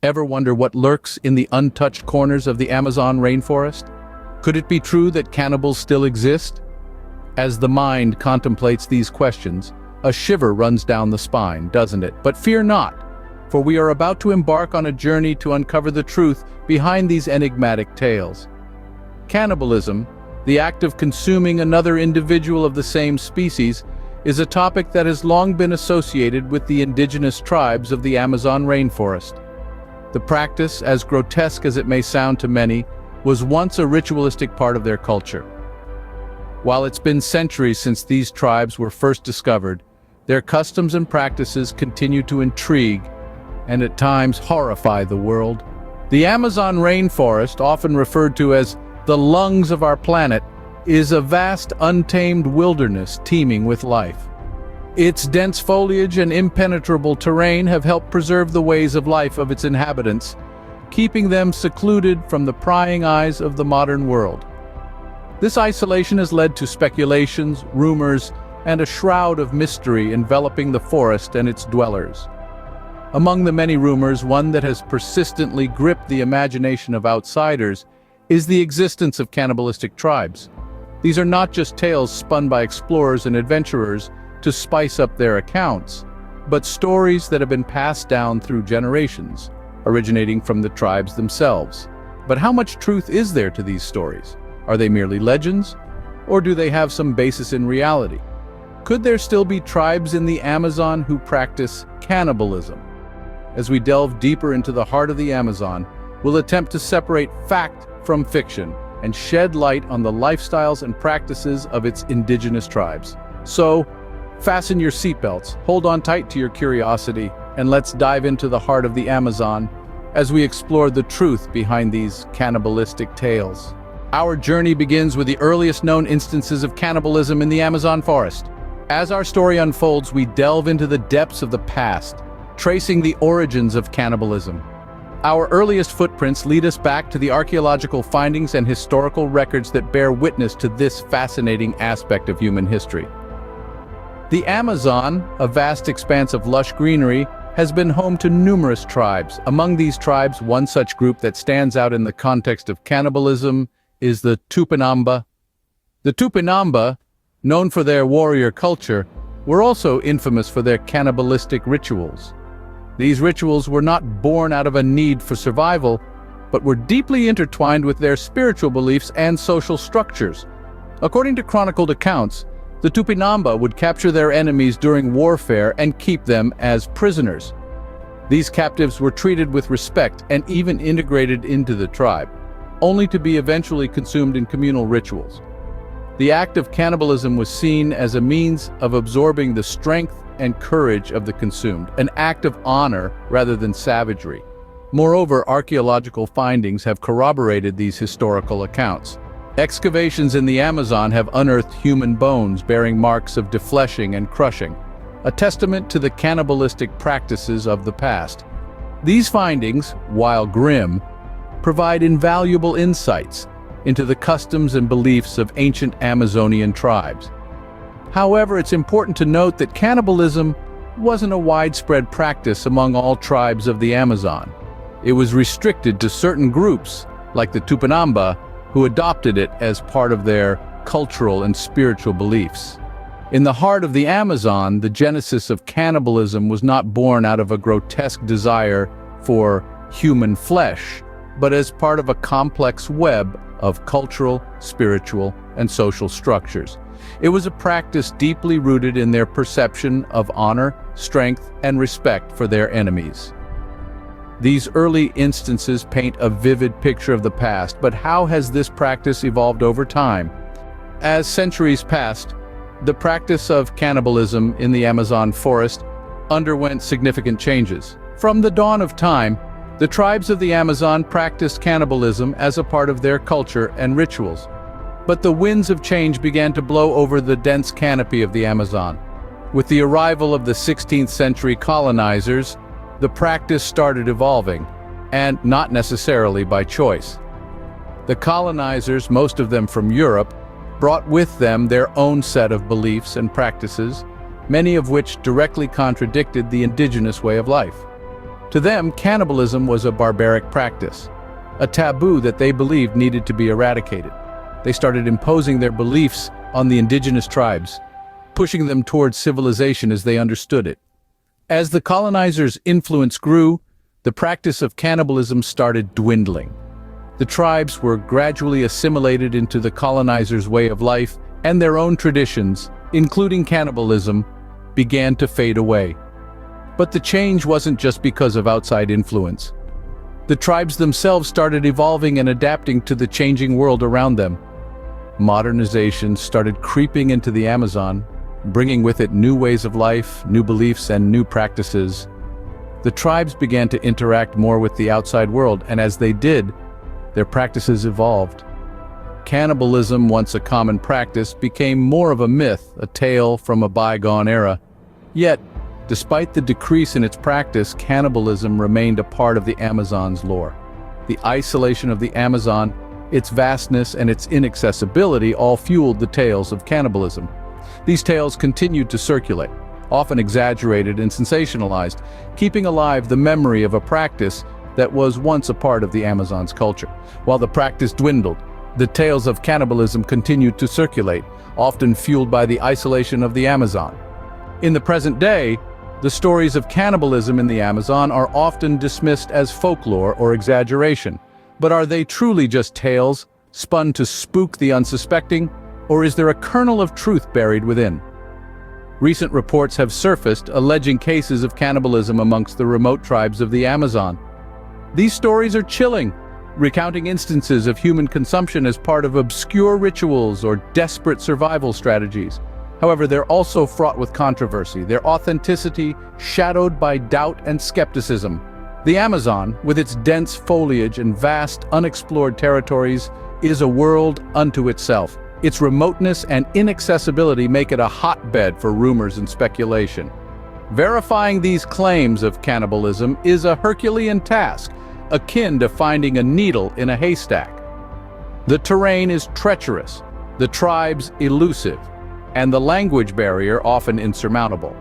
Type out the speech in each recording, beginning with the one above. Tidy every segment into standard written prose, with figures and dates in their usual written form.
Ever wonder what lurks in the untouched corners of the Amazon rainforest? Could it be true that cannibals still exist? As the mind contemplates these questions, a shiver runs down the spine, doesn't it? But fear not, for we are about to embark on a journey to uncover the truth behind these enigmatic tales. Cannibalism, the act of consuming another individual of the same species, is a topic that has long been associated with the indigenous tribes of the Amazon rainforest. The practice, as grotesque as it may sound to many, was once a ritualistic part of their culture. While it's been centuries since these tribes were first discovered, their customs and practices continue to intrigue and at times horrify the world. The Amazon rainforest, often referred to as the lungs of our planet, is a vast, untamed wilderness teeming with life. Its dense foliage and impenetrable terrain have helped preserve the ways of life of its inhabitants, keeping them secluded from the prying eyes of the modern world. This isolation has led to speculations, rumors, and a shroud of mystery enveloping the forest and its dwellers. Among the many rumors, one that has persistently gripped the imagination of outsiders is the existence of cannibalistic tribes. These are not just tales spun by explorers and adventurers to spice up their accounts, but stories that have been passed down through generations, originating from the tribes themselves. But how much truth is there to these stories? Are they merely legends, or do they have some basis in reality? Could there still be tribes in the Amazon who practice cannibalism? As we delve deeper into the heart of the Amazon, we'll attempt to separate fact from fiction and shed light on the lifestyles and practices of its indigenous tribes. So, fasten your seatbelts, hold on tight to your curiosity, and let's dive into the heart of the Amazon as we explore the truth behind these cannibalistic tales. Our journey begins with the earliest known instances of cannibalism in the Amazon forest. As our story unfolds, we delve into the depths of the past, tracing the origins of cannibalism. Our earliest footprints lead us back to the archaeological findings and historical records that bear witness to this fascinating aspect of human history. The Amazon, a vast expanse of lush greenery, has been home to numerous tribes. Among these tribes, one such group that stands out in the context of cannibalism is the Tupinamba. The Tupinamba, known for their warrior culture, were also infamous for their cannibalistic rituals. These rituals were not born out of a need for survival, but were deeply intertwined with their spiritual beliefs and social structures. According to chronicled accounts, the Tupinamba would capture their enemies during warfare and keep them as prisoners. These captives were treated with respect and even integrated into the tribe, only to be eventually consumed in communal rituals. The act of cannibalism was seen as a means of absorbing the strength and courage of the consumed, an act of honor rather than savagery. Moreover, archaeological findings have corroborated these historical accounts. Excavations in the Amazon have unearthed human bones bearing marks of defleshing and crushing, a testament to the cannibalistic practices of the past. These findings, while grim, provide invaluable insights into the customs and beliefs of ancient Amazonian tribes. However, it's important to note that cannibalism wasn't a widespread practice among all tribes of the Amazon. It was restricted to certain groups, like the Tupinamba, who adopted it as part of their cultural and spiritual beliefs. In the heart of the Amazon, the genesis of cannibalism was not born out of a grotesque desire for human flesh, but as part of a complex web of cultural, spiritual, and social structures. It was a practice deeply rooted in their perception of honor, strength, and respect for their enemies. These early instances paint a vivid picture of the past, but how has this practice evolved over time? As centuries passed, the practice of cannibalism in the Amazon forest underwent significant changes. From the dawn of time, the tribes of the Amazon practiced cannibalism as a part of their culture and rituals. But the winds of change began to blow over the dense canopy of the Amazon. With the arrival of the 16th century colonizers, the practice started evolving, and not necessarily by choice. The colonizers, most of them from Europe, brought with them their own set of beliefs and practices, many of which directly contradicted the indigenous way of life. To them, cannibalism was a barbaric practice, a taboo that they believed needed to be eradicated. They started imposing their beliefs on the indigenous tribes, pushing them towards civilization as they understood it. As the colonizers' influence grew, the practice of cannibalism started dwindling. The tribes were gradually assimilated into the colonizers' way of life, and their own traditions, including cannibalism, began to fade away. But the change wasn't just because of outside influence. The tribes themselves started evolving and adapting to the changing world around them. Modernization started creeping into the Amazon, bringing with it new ways of life, new beliefs, and new practices. The tribes began to interact more with the outside world, and as they did, their practices evolved. Cannibalism, once a common practice, became more of a myth, a tale from a bygone era. Yet, despite the decrease in its practice, cannibalism remained a part of the Amazon's lore. The isolation of the Amazon, its vastness, and its inaccessibility all fueled the tales of cannibalism. These tales continued to circulate, often exaggerated and sensationalized, keeping alive the memory of a practice that was once a part of the Amazon's culture. While the practice dwindled, the tales of cannibalism continued to circulate, often fueled by the isolation of the Amazon. In the present day, the stories of cannibalism in the Amazon are often dismissed as folklore or exaggeration. But are they truly just tales, spun to spook the unsuspecting, or is there a kernel of truth buried within? Recent reports have surfaced alleging cases of cannibalism amongst the remote tribes of the Amazon. These stories are chilling, recounting instances of human consumption as part of obscure rituals or desperate survival strategies. However, they're also fraught with controversy, their authenticity shadowed by doubt and skepticism. The Amazon, with its dense foliage and vast, unexplored territories, is a world unto itself. Its remoteness and inaccessibility make it a hotbed for rumors and speculation. Verifying these claims of cannibalism is a Herculean task, akin to finding a needle in a haystack. The terrain is treacherous, the tribes elusive, and the language barrier often insurmountable.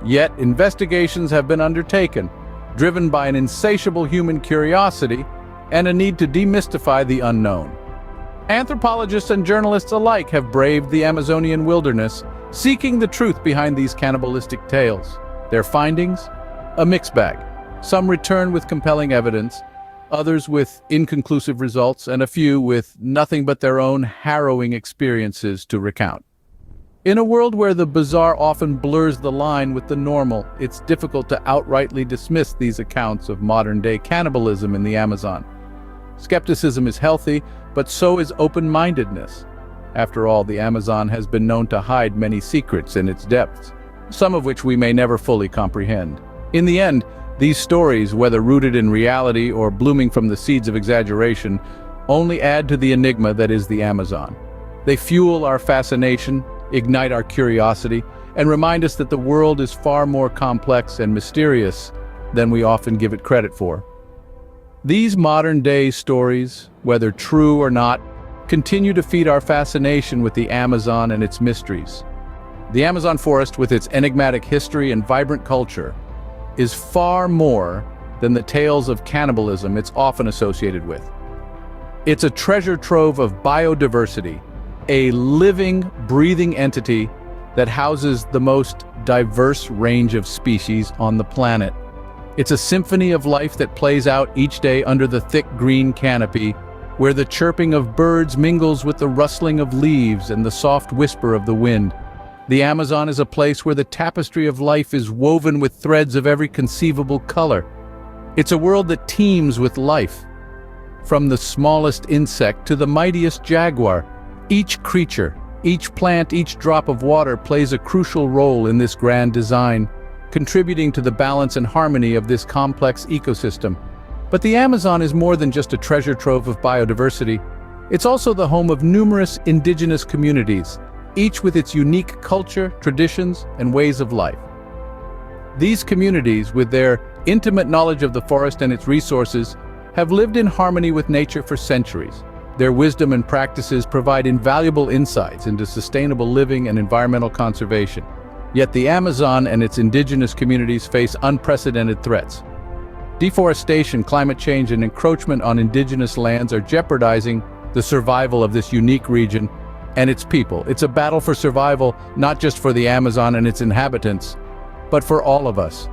Yet investigations have been undertaken, driven by an insatiable human curiosity and a need to demystify the unknown. Anthropologists and journalists alike have braved the Amazonian wilderness, seeking the truth behind these cannibalistic tales. Their findings? A mixed bag. Some return with compelling evidence, others with inconclusive results, and a few with nothing but their own harrowing experiences to recount. In a world where the bizarre often blurs the line with the normal, it's difficult to outrightly dismiss these accounts of modern-day cannibalism in the Amazon. Skepticism is healthy, but so is open-mindedness. After all, the Amazon has been known to hide many secrets in its depths, some of which we may never fully comprehend. In the end, these stories, whether rooted in reality or blooming from the seeds of exaggeration, only add to the enigma that is the Amazon. They fuel our fascination, ignite our curiosity, and remind us that the world is far more complex and mysterious than we often give it credit for. These modern-day stories, whether true or not, continue to feed our fascination with the Amazon and its mysteries. The Amazon forest, with its enigmatic history and vibrant culture, is far more than the tales of cannibalism it's often associated with. It's a treasure trove of biodiversity, a living, breathing entity that houses the most diverse range of species on the planet. It's a symphony of life that plays out each day under the thick green canopy, where the chirping of birds mingles with the rustling of leaves and the soft whisper of the wind. The Amazon is a place where the tapestry of life is woven with threads of every conceivable color. It's a world that teems with life, from the smallest insect to the mightiest jaguar. Each creature, each plant, each drop of water plays a crucial role in this grand design, contributing to the balance and harmony of this complex ecosystem. But the Amazon is more than just a treasure trove of biodiversity. It's also the home of numerous indigenous communities, each with its unique culture, traditions, and ways of life. These communities, with their intimate knowledge of the forest and its resources, have lived in harmony with nature for centuries. Their wisdom and practices provide invaluable insights into sustainable living and environmental conservation. Yet the Amazon and its indigenous communities face unprecedented threats. Deforestation, climate change, and encroachment on indigenous lands are jeopardizing the survival of this unique region and its people. It's a battle for survival, not just for the Amazon and its inhabitants, but for all of us.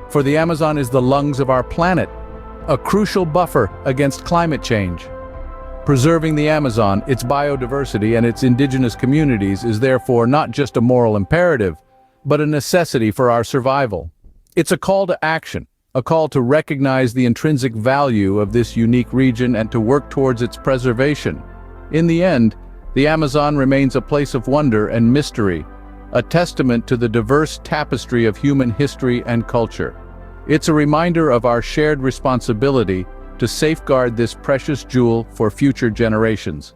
For the Amazon is the lungs of our planet, a crucial buffer against climate change. Preserving the Amazon, its biodiversity, and its indigenous communities is therefore not just a moral imperative, but a necessity for our survival. It's a call to action, a call to recognize the intrinsic value of this unique region and to work towards its preservation. In the end, the Amazon remains a place of wonder and mystery, a testament to the diverse tapestry of human history and culture. It's a reminder of our shared responsibility to safeguard this precious jewel for future generations.